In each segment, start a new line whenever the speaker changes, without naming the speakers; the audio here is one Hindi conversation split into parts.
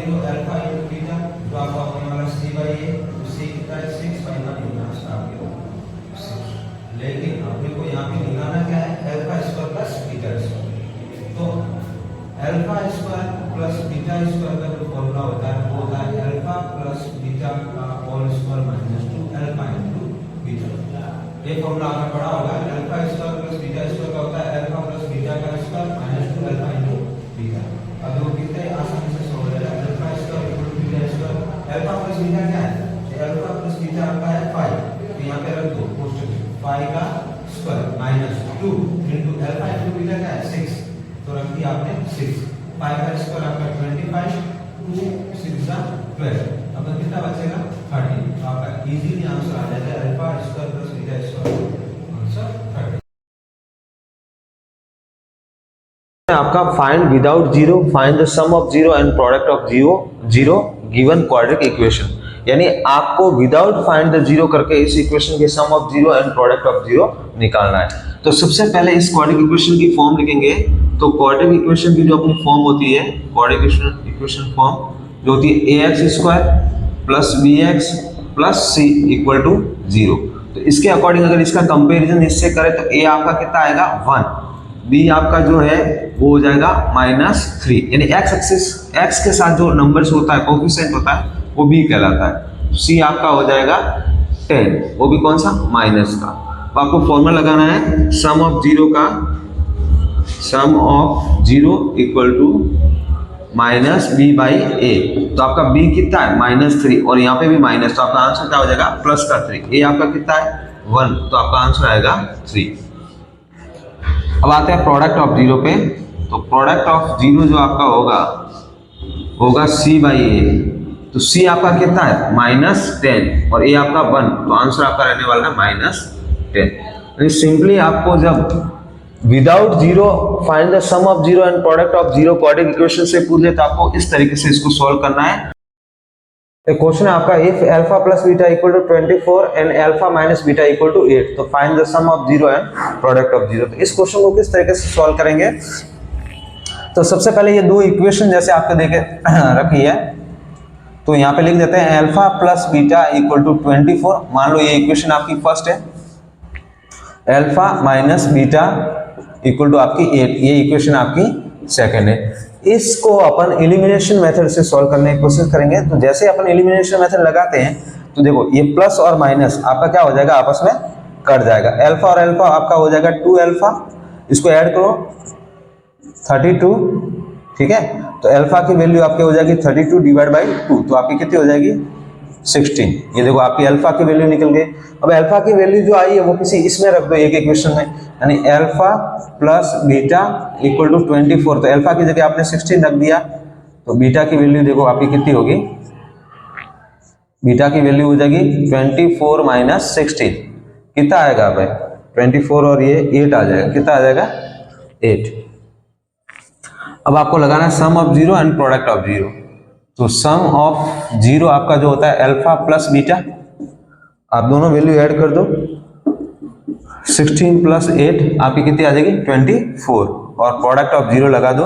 इंटू अल्फा इंटू बीटा, तो आपको अपने वाला c बाई ए, तो c कितना है 6 बाई 1 इतना आपके 6। लेकिन अपने को यहाँ पे निकालना क्या है, alpha square plus beta square. तो alpha square plus beta square का जो फॉर्मूला होता है वो होता है अल्फा प्लस बीटा का whole square minus 2 alpha into beta. ये फॉर्मूला आपने पढ़ा होगा, alpha square plus beta square का होता है अल्फा प्लस बीटा का square minus 2 alpha into beta. अब वो कितने आसानी से सॉल्व हो जाएगा, alpha square equal to beta square, alpha plus beta क्या है, अल्फा प्लस बीटा आपका है 5, तो यहाँ पे रख दो कोष्टक में 5 का square minus 2 into alpha into beta क्या है 6, तो रख दिया आपने 6, 5 का स्क्वायर आपका 25, 2 6 जा 12, अब कितना बचेगा 30। तो आपका इजीली आंसर आ जाएगा alpha square plus beta square, answer 30।
आपका find without zero, find the sum of zero and product of zero given quadratic equation. यानी आपको विदाउट फाइंड द जीरो करके इस इक्वेशन के sum of zero and product of zero निकालना है। तो सबसे पहले इस क्वाड्रेटिक इक्वेशन की फॉर्म लिखेंगे। तो क्वाड्रेटिक इक्वेशन की जो अपनी फॉर्म होती है, क्वाड्रेटिक इक्वेशन फॉर्म जो होती है ax square plus bx plus c equal to 0। तो इसके अकॉर्डिंग अगर इसका कंपैरिजन इससे करें तो a आपका कितना आएगा 1, b आपका जो है वो हो जाएगा -3, यानी x एक्सिस x के साथ जो नंबर्स होता है कोएफिशिएंट होता है वो b कहलाता है। c आपका हो जाएगा 10, वो भी कौन सा माइनस का। तो आपको फॉर्मूला लगाना है सम ऑफ जीरो का, sum of zero equal to minus B by A. तो आपका b कितना है -3 और यहाँ पे भी माइनस, तो आपका आंसर क्या हो जाएगा प्लस का 3। a आपका कितना है 1, तो आपका आंसर आएगा 3। अब आते हैं प्रोडक्ट ऑफ जीरो पे। तो प्रोडक्ट ऑफ जीरो जो आपका होगा c बाई ए। तो c आपका कितना है -10 और a आपका 1, तो आंसर आपका रहने वाला है -10। सिंपली आपको जब without zero find the sum of zero and product of zero quadratic equation से पूछ ले तो आपको इस तरीके से इसको सॉल्व करना है। एक क्वेश्चन है आपका, if alpha plus beta equal to 24 and alpha minus beta equal to 8, तो find the sum of zero and product of zero. तो इस क्वेश्चन को किस तरीके से सॉल्व करेंगे, तो सबसे पहले ये दो इक्वेशन जैसे आपको देखे रखी है, तो यहाँ पे लिख देते हैं alpha plus beta equal to 24। मान लो ये इक्वेशन आपकी फर्स्ट है, alpha minus beta equal to आपकी 8, ये इक्वेशन आपकी सेकंड है। इसको अपन एलिमिनेशन मेथड से सॉल्व करने की कोशिश करेंगे। तो जैसे अपन एलिमिनेशन मेथड लगाते हैं तो देखो ये प्लस और माइनस आपका क्या हो जाएगा आपस में कट जाएगा। अल्फा और अल्फा आपका हो जाएगा 2 अल्फा, इसको ऐड करो 32, ठीक है। तो अल्फा की वैल्यू आपके हो जाएगी 32 डिवाइड बाई 2, तो आपकी कितनी हो जाएगी 16। ये देखो आपकी अल्फा की वैल्यू निकल गई। अब अल्फा की वैल्यू जो आई है वो किसी इसमें रख दो एक इक्वेशन में, यानी alpha plus beta equal to 24। तो अल्फा की जगह आपने 16 रख दिया, तो बीटा की वैल्यू देखो आपकी कितनी होगी, बीटा की वैल्यू हो जाएगी 24 माइनस 16, कितना आएगा भाई 24 और ये 8 आ जाएगा, कितना आ जाएगा 8। अब आपको लगाना है sum of zero and product of zero. तो सम ऑफ जीरो आपका जो होता है अल्फा प्लस बीटा, आप दोनों वैल्यू ऐड कर दो, 16 प्लस 8 आपकी कितनी आ जाएगी 24, और प्रोडक्ट ऑफ जीरो लगा दो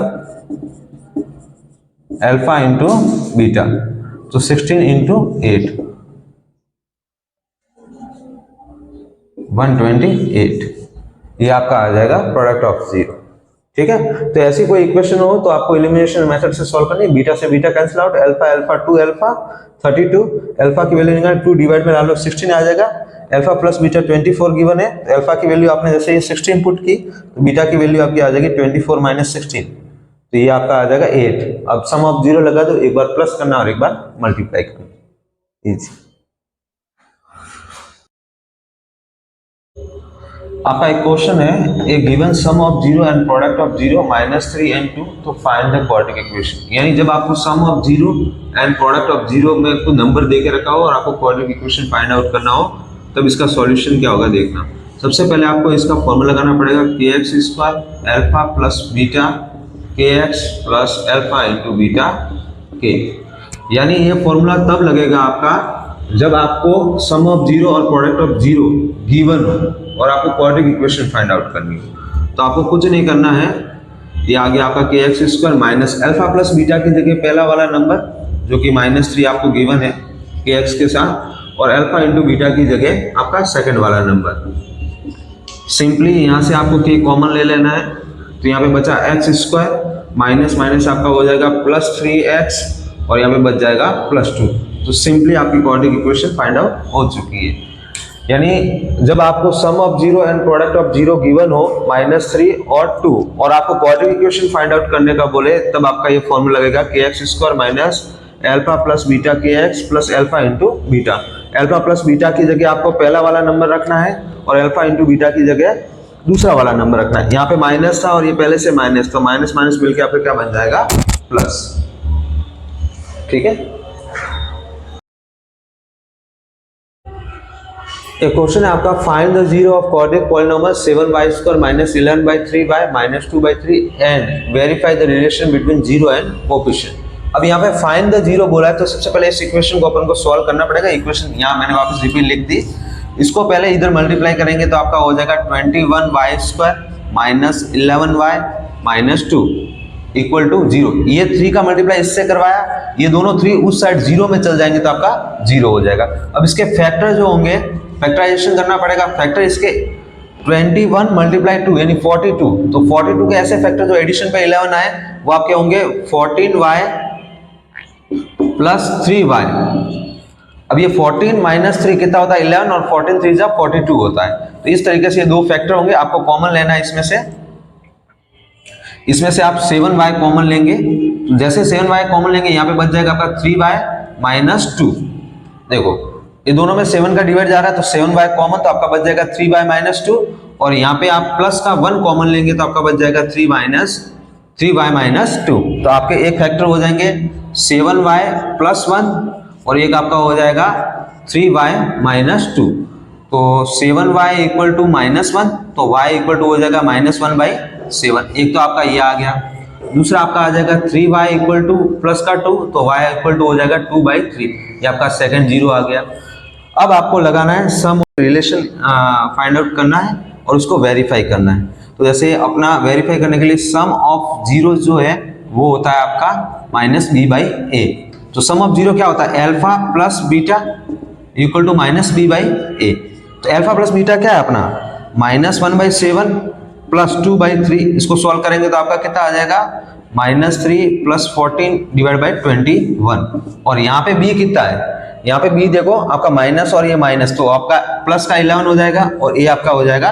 अल्फा इंटू बीटा, तो 16 इंटू 8 128, ये आपका आ जाएगा प्रोडक्ट ऑफ जीरो, ठीक है। तो ऐसी कोई इक्वेशन हो तो आपको एलिमिनेशन मेथड से सॉल्व करनी है। बीटा से beta cancel out, alpha alpha 2 alpha 32, alpha की वैल्यू निकाल 2 डिवाइड में डालो 16 आ जाएगा। अल्फा प्लस बीटा 24 गिवन है, तो अल्फा की वैल्यू आपने जैसे ये 16 पुट की तो बीटा की वैल्यू आपकी आ जाएगी 24 माइनस 16, तो ये आपका आ जाएगा 8। अब सम ऑफ जीरो लगा दो, एक बार प्लस करना और एक बार मल्टीप्लाई करना, इजी। आपका एक क्वेश्चन है, a given sum of zero and product of zero -3 and 2, तो फाइंड द क्वाड्रेटिक इक्वेशन। यानी जब आपको sum of zero and product of zero में कोई नंबर दे के रखा हो और आपको क्वाड्रेटिक इक्वेशन फाइंड आउट करना हो, तब इसका सॉल्यूशन क्या होगा देखना। सबसे पहले आपको इसका फॉर्मूला लगाना पड़ेगा kx square alpha plus beta kx plus alpha into beta k। यानी ये फॉर्मूला तब लगेगा आपका जब आपको सम ऑफ जीरो और प्रोडक्ट ऑफ जीरो गिवन हो और आपको क्वाड्रेटिक इक्वेशन फाइंड आउट करनी हो। तो आपको कुछ नहीं करना है, ये आगे आपका kx square minus alpha plus beta की जगह पहला वाला नंबर जो कि -3 आपको गिवन है kx के साथ, और अल्फा इंटू बीटा की जगह आपका सेकंड वाला नंबर। सिंपली यहाँ से आपको k कॉमन ले लेना है, तो यहाँ पे बचा x² माइनस माइनस आपका हो जाएगा +3x, और यहाँ पे बच जाएगा +2। तो सिंपली आपकी क्वाड्रेटिक इक्वेशन फाइंड आउट हो चुकी है। यानी जब आपको sum of zero and product of zero given हो -3 और 2, और आपको क्वाड्रेटिक इक्वेशन फाइंड आउट करने का बोले, तब आपका ये फॉर्मूला लगेगा kx² minus alpha plus beta kx plus alpha into beta. Alpha plus beta की जगह आपको पहला वाला नंबर रखना है, और अल्फा इंटू बीटा की जगह दूसरा वाला नंबर रखना है। यहाँ पे माइनस था और ये पहले से माइनस, तो माइनस माइनस मिलकर आपका क्या बन जाएगा, प्लस। ठीक है। एक क्वेश्चन है आपका, find the zero of quadratic polynomial 7y² minus 11/3y minus 2/3 and verify the relation between zero and coefficient. अब यहाँ पे फाइंड द जीरो बोला है, तो सबसे पहले इस इक्वेशन को अपन को सॉल्व करना पड़ेगा। इक्वेशन यहाँ मैंने वापस रिपीट लिख दी, इसको पहले इधर मल्टीप्लाई करेंगे तो आपका हो जाएगा 21y² minus 11y minus 2 equal to 0। ये 3 का मल्टीप्लाई इससे करवाया, ये दोनों 3 उस साइड 0 में चल जाएंगे तो आपका 0 हो जाएगा। अब इसके फैक्टर जो होंगे, फैक्टराइजेशन करना पड़ेगा। फैक्टर इसके 21 मल्टीप्लाई 2 यानी 42, तो 42 के ऐसे फैक्टर जो एडिशन पे 11 आए वो आपके होंगे 14y प्लस 3y। अब ये 14 माइनस 3 कितना होता है 11, और 14 3 जा 42 होता है। तो इस तरीके से ये दो फैक्टर होंगे, आपको कॉमन लेना है इसमें से आप 7y कॉमन लेंगे। तो जैसे 7y कॉमन लेंगे यहाँ पे बच जाएगा आपका 3y माइनस 2। देखो ये दोनों में 7 का डिवाइड जा रहा है, तो 7y कॉमन, तो आपका बच जाएगा 3y माइनस 2, और यहाँ पे आप प्लस का 1 कॉमन लेंगे तो आपका बच जाएगा 3y माइनस 2। तो आपके एक फैक्टर हो जाएंगे 7y प्लस 1, और एक आपका हो जाएगा 3y माइनस 2। तो 7y इक्वल टू -1, तो y इक्वल टू हो जाएगा -1/7। एक तो आपका ये आ गया, दूसरा आपका आ जाएगा 3y इक्वल टू प्लस का 2, तो y इक्वल टू हो जाएगा 2/3। ये आपका सेकंड जीरो आ गया। अब आपको लगाना है सम रिलेशन फाइंड आउट करना है और उसको वेरीफाई करना है। तो जैसे अपना वेरीफाई करने के लिए सम ऑफ जीरो जो है वो होता है आपका -b/a। तो सम ऑफ जीरो क्या होता है, alpha plus beta equal to -b/a। तो अल्फा प्लस बीटा क्या है अपना -1/7 प्लस 2/3। इसको सॉल्व करेंगे तो आपका कितना आ जाएगा -3 प्लस 14 डिवाइड बाई 21। और यहाँ पे b कितना है, यहाँ पे b देखो आपका माइनस और ये माइनस, तो आपका प्लस का 11 हो जाएगा और a आपका हो जाएगा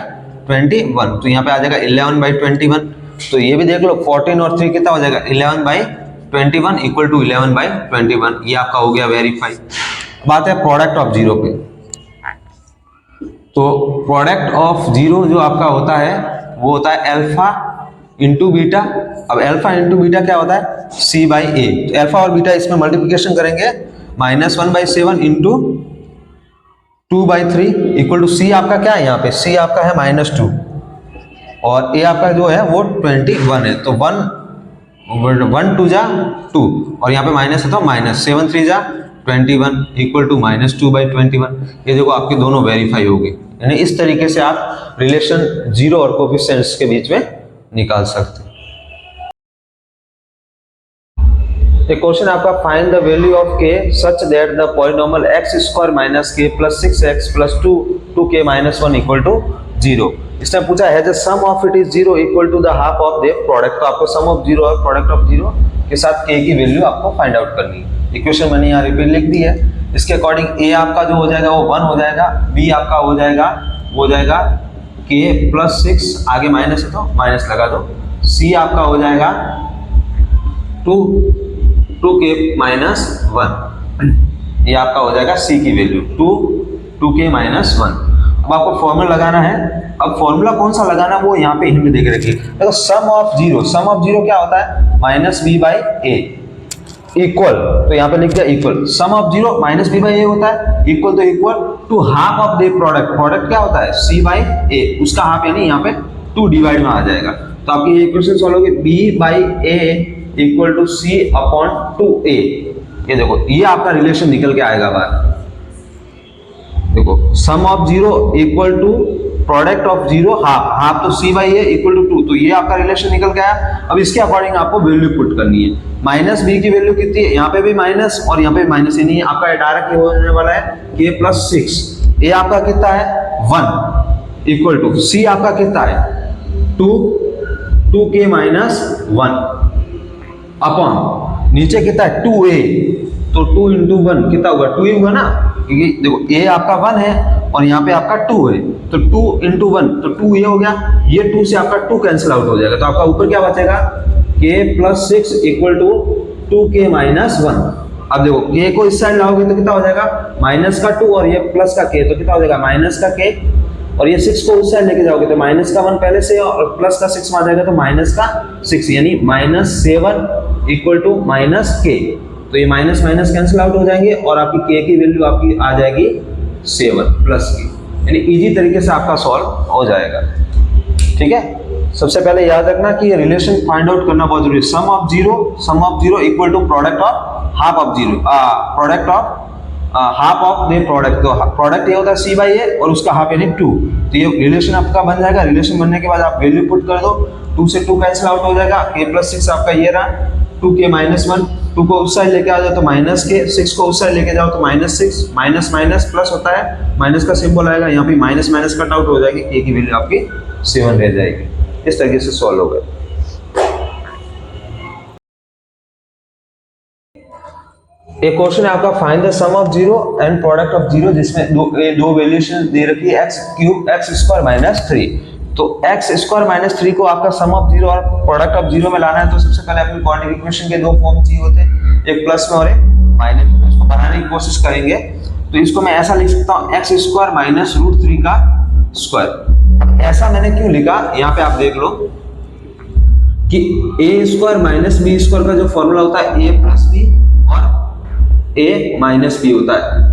21। तो यहाँ पे आ जाएगा 11/21। तो ये भी देख लो 14 और 3 कितना हो जाएगा 11/21 इक्वल टू 11/21। ये आपका हो गया वेरीफाई। बात है प्रोडक्ट ऑफ जीरो पे। तो प्रोडक्ट ऑफ जीरो जो आपका होता है वो होता है अल्फा इंटू बीटा। अब अल्फा इंटू बीटा क्या होता है c/a। तो अल्फा और बीटा इसमें मल्टीप्लिकेशन करेंगे, -1/7 इंटू 2/3 इक्वल टू c आपका क्या है, यहाँ पे c आपका है -2 और a आपका जो है वो 21 है। तो 1 2 जा 2 और यहाँ पे माइनस है तो -7 3 जा 21 इक्वल टू -2/21। ये देखो आपके दोनों वेरीफाई हो गए। यानी इस तरीके से आप रिलेशन जीरो और कोएफिशिएंट्स के बीच में निकाल सकते हैं। एक क्वेश्चन आपका, find the value of k such that the polynomial x² minus k plus 6x plus 2k minus 1 equal to 0। इसने पूछा है the sum of it is 0 equal to the half of the product. तो आपको सम ऑफ 0 और प्रोडक्ट ऑफ 0 के साथ k की वैल्यू आपको फाइंड आउट करनी है। इक्वेशन मैंने यहाँ रिपीट लिख दी है। इसके अकॉर्डिंग a आपका जो हो जाएगा वो 1 हो जाएगा, b आपका हो जाएगा k प्लस 6, आगे माइनस है तो माइनस लगा दो, c आपका हो जाएगा 2k माइनस 1। ये आपका हो जाएगा c की वैल्यू 2k माइनस 1। अब आपको फॉर्मूला लगाना है। अब फॉर्मूला कौन सा लगाना है वो यहाँ पे हिंट दे के रखिए। देखो सम ऑफ जीरो क्या होता है -b/a इक्वल, तो यहाँ पे लिख दिया equal. Some of zero -b/a होता है, इक्वल तो equal to half of the product क्या होता है c/a, उसका हाफ यानी यहाँ पे 2 डिवाइड में आ जाएगा। तो आपकी ये इक्वेशन सॉल्व होगी b/a इक्वल टू c/2a। ये देखो ये आपका रिलेशन निकल के आएगा बाहर। देखो sum of zero equal to product of zero half, half तो C by A equal to 2, तो ये आपका रिलेशन निकल गया। अब इसके अकॉर्डिंग आपको वैल्यू पुट करनी है। माइनस बी की वैल्यू कितनी है, यहाँ पे भी माइनस और यहाँ पे भी माइनस, यानी आपका डायरेक्ट होने वाला है k प्लस 6। ए आपका कितना है 1 इक्वल टू सी आपका कितना है 2k माइनस 1 अपॉन नीचे कितना है 2a, तो 2 इंटू 1 कितना होगा 2 ही होगा ना, क्योंकि देखो a आपका 1 है और यहाँ पे आपका 2 है, तो 2 इंटू 1 तो 2 ये हो गया, ये 2 से आपका 2 कैंसिल आउट हो जाएगा, तो आपका ऊपर क्या बचेगा k plus 6 equal to 2k minus 1। अब देखो k को इस साइड लाओगे तो कितना हो जाएगा माइनस का 2 और ये प्लस का k, तो कितना हो जाएगा माइनस का k, और ये 6 को उस साइड लेके जाओगे तो माइनस का 1 पहले से और प्लस का 6 में आ जाएगा, तो माइनस का 6 यानी minus 7 equal to minus k, तो ये माइनस माइनस कैंसिल आउट हो जाएंगे और आपकी k की वैल्यू आपकी आ जाएगी 7 प्लस k, यानी इजी तरीके से आपका सॉल्व हो जाएगा। ठीक है, सबसे पहले याद रखना कि ये रिलेशन फाइंड आउट करना बहुत जरूरी है। Sum of zero equal to product of half of zero, product of half of the product, तो प्रोडक्ट ये होता है सी बाई ए और उसका हाफ यानी 2, तो ये रिलेशन आपका बन जाएगा। रिलेशन बनने के बाद आप वैल्यू पुट कर दो, 2 से 2 कैंसिल आउट हो जाएगा, k प्लस 6 आपका ये रहा, 2k माइनस 1, 2 को उस साइड लेके आ जाओ तो माइनस k, 6 को उस साइड लेके जाओ तो माइनस 6, माइनस माइनस प्लस होता है, माइनस का सिंबल आएगा, यहाँ पे माइनस माइनस कट आउट हो जाएगी, k की वैल्यू आपकी 7 रह जाएगी। इस तरीके से सॉल्व होगा। एक क्वेश्चन है आपका find the sum of zero and product of zero, जिसमें दो वैल्यूएशन दे रखी है x cube x square minus 3, तो x स्क्वायर माइनस 3 को आपका सम ऑफ जीरो और प्रोडक्ट ऑफ जीरो में लाना है, तो सबसे पहले अपनी क्वाड्रेटिक इक्वेशन के दो फॉर्म चाहिए होते हैं, एक प्लस में और एक माइनस में, इसको बनाने की कोशिश करेंगे। तो इसको मैं ऐसा लिख सकता हूँ x स्क्वायर माइनस रूट 3 का स्क्वायर। ऐसा मैंने क्यों लिखा, यहाँ पे आप देख लो कि a square minus B square का जो फॉर्मूला होता है a प्लस बी और a माइनस बी होता है।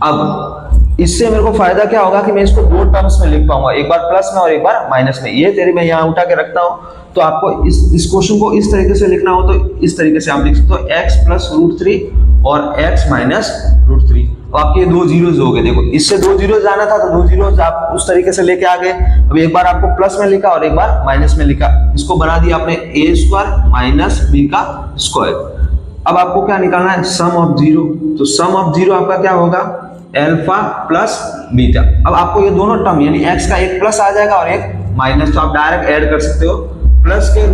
अब इससे मेरे को फायदा क्या होगा कि मैं इसको दो टर्म्स में लिख पाऊंगा, एक बार प्लस में और एक बार माइनस में। ये तेरी मैं यहाँ उठा के रखता हूँ, तो आपको इस क्वेश्चन को इस तरीके से लिखना हो तो इस तरीके से आप लिख सकते हो x प्लस रूट 3 और x माइनस रूट 3। तो आपके दो जीरोज हो गए, देखो इससे दो जीरोज आना था तो दो जीरोज आप उस तरीके से लेके आ गए। अब एक बार आपको प्लस में लिखा और एक बार माइनस में लिखा, इसको बना दिया आपने a स्क्वायर माइनस b का स्क्वायर। अब आपको क्या निकालना है, सम ऑफ जीरो। तो सम ऑफ जीरो आपका क्या होगा, अल्फा प्लस बीटा। अब आपको ये दोनों टर्म यानी x का एक प्लस आ जाएगा और एक माइनस, तो आप डायरेक्ट ऐड कर सकते हो। प्लस के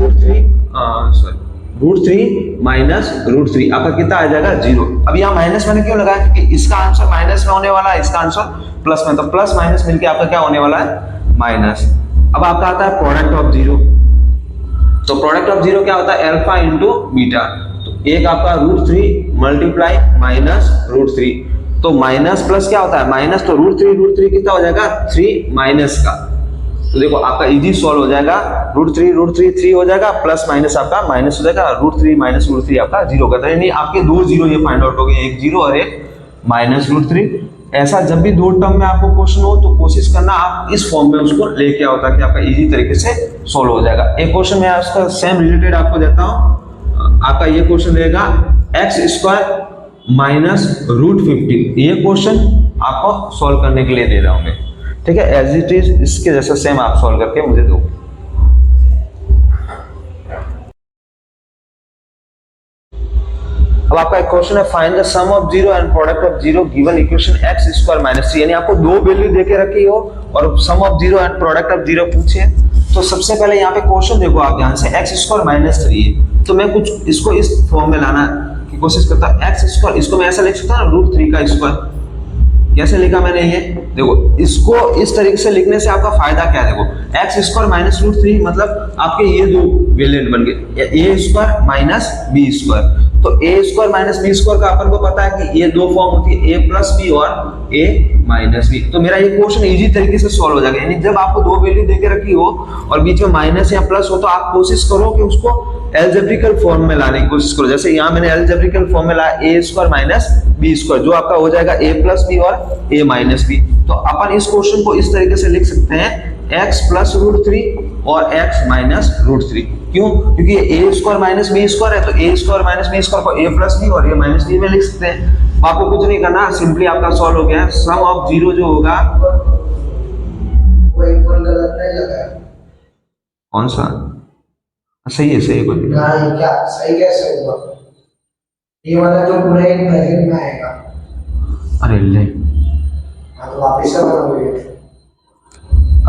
रूट 3 माइनस रूट 3 आपका कितना आ जाएगा 0। अब यहाँ माइनस मैंने क्यों लगाया, क्योंकि इसका आंसर माइनस में होने वाला है, इसका आंसर प्लस में, तो प्लस माइनस मिलके आपका क्या होने वाला है माइनस। अब आपका आता है प्रोडक्ट ऑफ जीरो। तो प्रोडक्ट ऑफ जीरो क्या होता है, अल्फा इंटू बीटा। तो एक आपका रूट 3 मल्टीप्लाई माइनस रूट 3, तो माइनस प्लस क्या होता है माइनस, तो रूट 3 कितना हो जाएगा 3 माइनस का। तो देखो आपका इजी सॉल्व हो जाएगा, रूट 3 हो जाएगा, प्लस माइनस आपका माइनस हो जाएगा, रूट 3 माइनस रूट 3 आपका 0 का। यानी आपके दो जीरो ये फाइंड आउट हो गए, एक 0 और एक माइनस रूट 3। ऐसा जब भी दो टर्म में आपको क्वेश्चन हो तो कोशिश करना आप इस फॉर्म में उसको लेके आओ, ताकि आपका इजी तरीके से सॉल्व हो जाएगा। एक क्वेश्चन मैं उसका सेम रिलेटेड आपको देता हूँ। आपका ये क्वेश्चन रहेगा एक्स स्क्वायर माइनस रूट 15। ये क्वेश्चन आपको सॉल्व करने के लिए दे रहा हूं मैं, ठीक है। एज इट इज इसके जैसा सेम आप सॉल्व करके मुझे दो। अब आपका एक क्वेश्चन है find the sum of zero and product of zero given equation X square minus 3। यानी आपको दो वैल्यू देके रखी हो और sum of zero and product of zero पूछे। तो सबसे पहले यहाँ पे क्वेश्चन देखो आप ध्यान से, एक्स स्क्वायर माइनस 3 है, तो मैं कुछ इसको इस फॉर्म में लाना की कोशिश करता हूँ। एक्स स्क्वायर इसको मैं ऐसा लिख सकता हूँ रूट 3 का स्क्वायर। कैसे लिखा मैंने ये देखो, इसको इस तरीके से लिखने से आपका फायदा क्या है, देखो एक्स स्क्वायर माइनस रूट 3 मतलब आपके ये दो वेरिएंट बन गए, ए स्क्वायर माइनस बी स्क्वायर। तो ए स्क्वायर माइनस बी स्क्वायर का अपन को पता है कि ये दो फॉर्म होती है, ए प्लस बी और ए माइनस बी। तो मेरा ये क्वेश्चन इजी तरीके से सॉल्व हो जाएगा। यानी जब आपको दो वैल्यू देके रखी हो और बीच में माइनस या प्लस हो, तो आप कोशिश करो कि उसको एल्जेब्रिकल फॉर्म में लाने की कोशिश करो। जैसे यहाँ मैंने एल्जेब्रिकल फॉर्म में लाया ए स्क्वायर माइनस बी स्क्वायर, जो आपका हो जाएगा ए प्लस बी और ए माइनस बी। तो अपन इस क्वेश्चन को इस तरीके से लिख सकते हैं x प्लस रूट 3 और x माइनस रूट 3। क्यों? क्योंकि ए स्क्वायर माइनस बी स्क्वायर है, तो ए स्क्वायर माइनस बी स्क्वायर को ए प्लस बी और ए माइनस बी में लिख सकते हैं। आपको कुछ नहीं करना, सिंपली आपका सॉल्व हो गया। सम ऑफ जीरो जो होगा
कोई कोई गलत नहीं लगा है।
कौन सा? सही है कोई।
नहीं क्या सही कैसे होगा? ये वाला तो पूरा एक ब्रैकेट में आएगा।
अरे ले,
हाँ तो वापस से बनाओगे।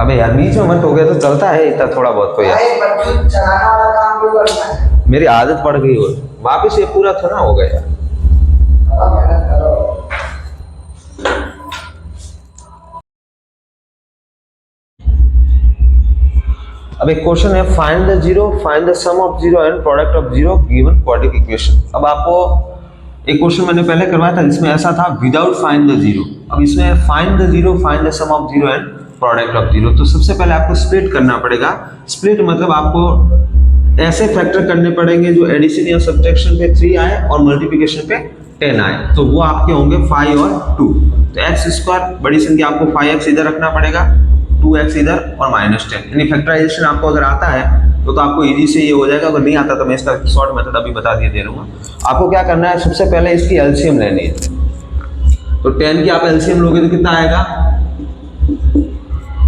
अबे यार बीच में मत हो गया तो चलता है इतना थोड़ा बहुत तो यार।
नहीं बच्चों चलाना वाला काम भी करना है।
मेरी आदत पड़ गई हो, वापस ये पूरा थोड़ा हो गया यार।
थोड़ा मेहनत करो।
अब एक क्वेश्चन है, find the zero, find the sum of zero and product of zero given quadratic equation. अब आपको एक क्वेश्चन मैंने पहले करवाया था जिसमें ऐसा था विदाउट फाइंड द जीरो। अब इसमें find the zero, find the sum of zero and product of zero. तो सबसे पहले आपको स्प्लिट करना पड़ेगा। स्प्लिट मतलब आपको ऐसे फैक्टर करने पड़ेंगे जो एडिशन या सब्ट्रैक्शन पे 3 आए और मल्टीप्लिकेशन पे 10 आए। तो वो आपके होंगे 5 और 2। तो एक्स स्क्वायर बड़ी संख्या आपको 5x इधर रखना पड़ेगा, 2x इधर और -10। यानी फैक्टराइजेशन आपको अगर आता है तो आपको इजी से ये हो जाएगा। अगर नहीं आता तो मैं इसका शॉर्ट मेथड अभी बता दिए दे दूंगा। आपको क्या करना है, सबसे पहले इसकी एलसीएम लेनी है। तो 10 की आप एलसीएम लोगे तो कितना आएगा,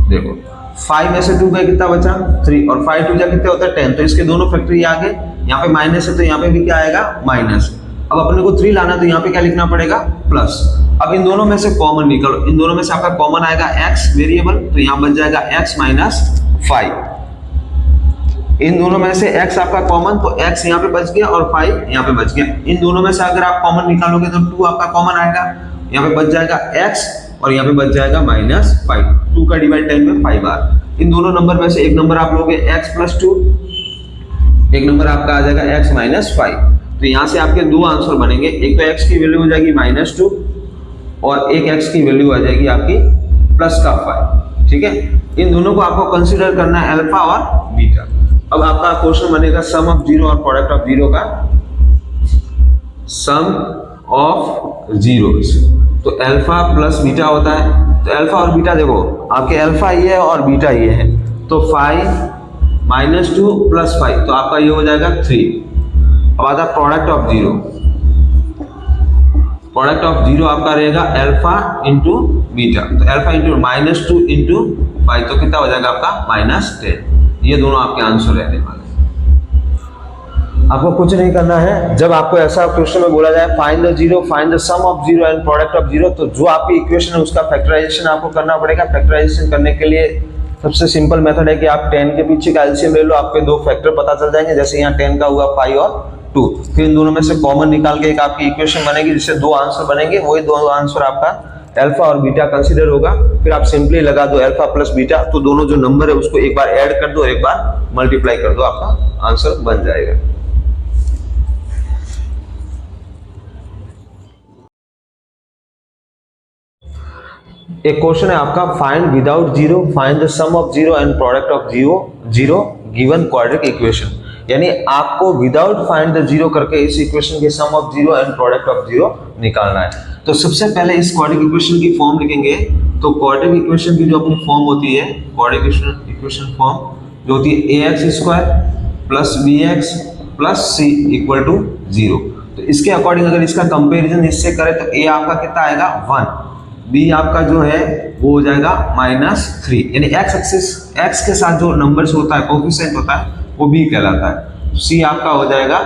देखो 5 में से 2 गए कितना बचा 3 और 5 2 जा कितने होता है 10। तो इसके दोनों फैक्टर ये आगे, यहाँ पे माइनस है तो यहाँ पे भी क्या आएगा माइनस। अब अपने को 3 लाना तो यहाँ पे क्या लिखना पड़ेगा प्लस। अब इन दोनों में से कॉमन निकालो, इन दोनों में से आपका कॉमन आएगा x वेरिएबल, तो यहाँ बच जाएगा x माइनस 5। इन दोनों में से x आपका कॉमन, तो x यहाँ पे बच गया और 5 यहाँ पे बच गया। इन दोनों में से अगर आप कॉमन निकालोगे तो 2 आपका कॉमन आएगा, यहाँ पे बच जाएगा x और यहाँ पे बच जाएगा -5। 2 का डिवाइड 10 में 5 बार। इन दोनों नंबर में से एक नंबर आप लोगे x + 2, एक नंबर आपका आ जाएगा x - 5। तो यहाँ से आपके दो आंसर बनेंगे, एक तो x की वैल्यू हो जाएगी -2 और एक x की वैल्यू आ जाएगी आपकी +5। ठीक है, इन दोनों को आपको कंसीडर करना है अल्फा और बीटा। अब आपका क्वेश्चन बनेगा सम ऑफ जीरो और प्रोडक्ट ऑफ जीरो का। सम ऑफ जीरोस तो अल्फा प्लस बीटा होता है। तो अल्फा और बीटा देखो आपके अल्फा ये है और बीटा ये है, तो 5 -2 + 5 तो आपका ये हो जाएगा 3। अब आता है product of zero. Product of zero आपका रहेगा अल्फा इंटू बीटा, तो अल्फा इंटू -2 इंटू 5 तो कितना हो जाएगा आपका -10। ये दोनों आपके आंसर रहने वाले हैं। आपको कुछ नहीं करना है। जब आपको ऐसा क्वेश्चन में बोला जाए find the zero, find the sum of zero and product of zero, तो जो आपकी इक्वेशन है उसका फैक्टराइजेशन आपको करना पड़ेगा। फैक्टराइजेशन करने के लिए सबसे सिंपल मेथड है कि आप 10 के पीछे का एलसीएम ले लो, आपके दो फैक्टर पता चल जाएंगे। जैसे यहाँ 10 का हुआ 5 और 2, फिर इन दोनों में से कॉमन निकाल के एक आपकी इक्वेशन बनेगी जिससे दो आंसर बनेंगे। वही दो आंसर आपका अल्फा और बीटा कंसीडर होगा। फिर आप सिंपली लगा दो अल्फा प्लस बीटा, तो दोनों जो नंबर है उसको एक बार ऐड कर दो, एक बार मल्टीप्लाई कर दो, आपका आंसर बन जाएगा। एक क्वेश्चन है आपका, find without zero, find the sum of zero and product of zero given quadratic equation. यानी आपको विदाउट फाइंड द जीरो करके इस इक्वेशन के sum of zero and product of zero निकालना है। तो सबसे पहले इस क्वाड्रेटिक इक्वेशन की फॉर्म लिखेंगे। तो क्वाड्रेटिक इक्वेशन की जो अपनी फॉर्म होती है, क्वाड्रेटिक इक्वेशन फॉर्म जो होती है ax² + bx + c = 0। तो इसके अकॉर्डिंग अगर इसका कंपैरिजन इससे करें तो a आपका कितना आएगा 1, b आपका जो है वो हो जाएगा -3। यानी x एक्सिस x के साथ जो नंबर्स होता है, कोएफिशिएंट होता है, वो b कहलाता है। c आपका हो जाएगा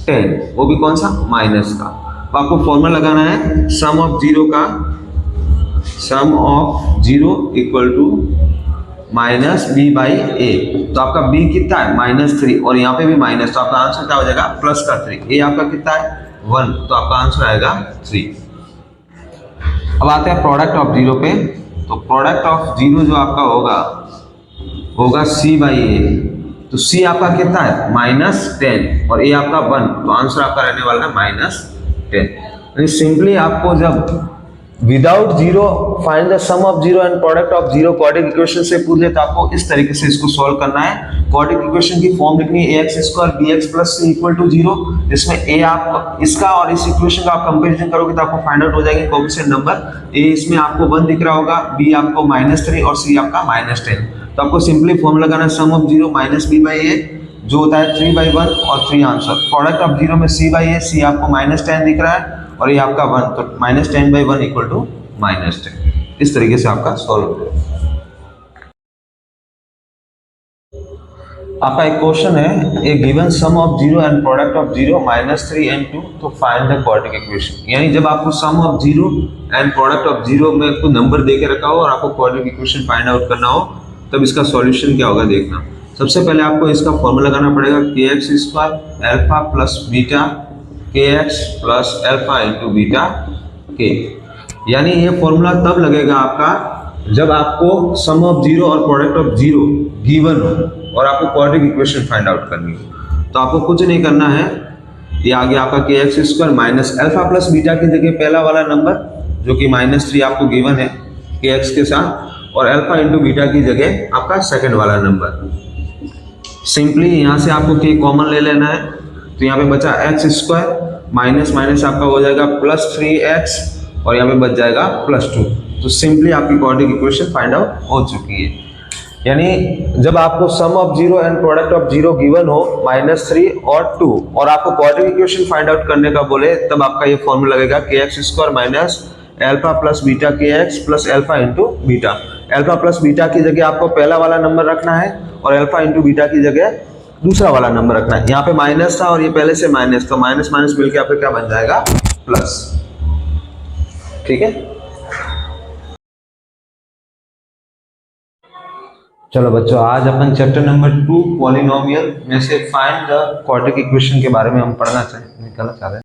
10, वो भी कौन सा माइनस का। तो आपको फॉर्मूला लगाना है सम ऑफ जीरो का, सम ऑफ जीरो = -b/a। तो आपका b कितना है -3 और यहाँ पे भी माइनस, तो आपका आंसर क्या हो जाएगा +3। a आपका कितना है 1, तो आपका आंसर आएगा 3। अब आते हैं प्रोडक्ट ऑफ जीरो पे। तो प्रोडक्ट ऑफ जीरो जो आपका होगा c/a। तो c आपका कितना है -10 और a आपका 1, तो आंसर आपका रहने वाला है -10। यानी सिंपली आपको जब without zero find the sum of zero and product of zero quadratic equation से पूछ ले तो आपको इस तरीके से इसको सॉल्व करना है। क्वाड्रेटिक इक्वेशन की फॉर्म लिखनी है ax² bx + c = 0, जिसमें a आप इसका और इस इक्वेशन का आप कंपैरिजन करोगे तो आपको फाइंड आउट हो जाएंगे कोएफिशिएंट नंबर। a इसमें आपको 1 दिख रहा होगा, b आपको -3 और c आपका -10। तो आपको सिंपली फॉर्मूला लगाना है सम ऑफ जीरो -b/a जो होता है 3/1 और 3 आंसर। प्रोडक्ट ऑफ जीरो में c/a, c आपको -10 दिख रहा है और ये आपका 1, तो -10/1 = -10। इस तरीके से आपका सॉल्व हो जाएगा। आपका एक क्वेश्चन है, a given sum of zero and product of zero -3 and 2 तो फाइंड द क्वाड्रेटिक इक्वेशन। यानी जब आपको sum of zero and product of zero में कोई नंबर दे के रखा हो और आपको क्वाड्रेटिक इक्वेशन फाइंड आउट करना हो, तब इसका सॉल्यूशन क्या होगा देखना। सबसे पहले आपको इसका फॉर्मूला लगाना पड़ेगा kx² alpha plus beta kx plus alpha into beta k। यानी ये फॉर्मूला तब लगेगा आपका जब आपको सम ऑफ जीरो और प्रोडक्ट ऑफ जीरो गिवन हो और आपको क्वाड्रेटिक इक्वेशन फाइंड आउट करनी हो। तो आपको कुछ नहीं करना है, ये आ गया आपका kx² minus alpha plus beta की जगह पहला वाला नंबर जो कि -3 आपको गिवन है kx के साथ, और अल्फा इंटू बीटा की जगह आपका सेकंड वाला नंबर। सिंपली यहाँ से आपको k कॉमन ले लेना है, तो यहाँ पे बचा x² माइनस माइनस आपका हो जाएगा +3x और यहाँ पे बच जाएगा +2। तो सिंपली आपकी क्वाड्रेटिक इक्वेशन फाइंड आउट हो चुकी है। यानी जब आपको sum of zero and product of zero given हो -3 और 2 और आपको क्वाड्रेटिक इक्वेशन फाइंड आउट करने का बोले, तब आपका ये फॉर्मूला लगेगा kx² minus alpha plus beta kx plus alpha into beta. Alpha plus beta की जगह आपको पहला वाला नंबर रखना है और अल्फा इंटू बीटा की जगह दूसरा वाला नंबर रखना है। यहाँ पे माइनस था और ये पहले से माइनस, तो माइनस माइनस मिलकर आपका क्या बन जाएगा प्लस। ठीक है, चलो बच्चों, आज अपन चैप्टर नंबर 2 पॉलिनोमियल में से फाइंड द क्वाड्रेटिक इक्वेशन के बारे में हम पढ़ना चाह रहे हैं।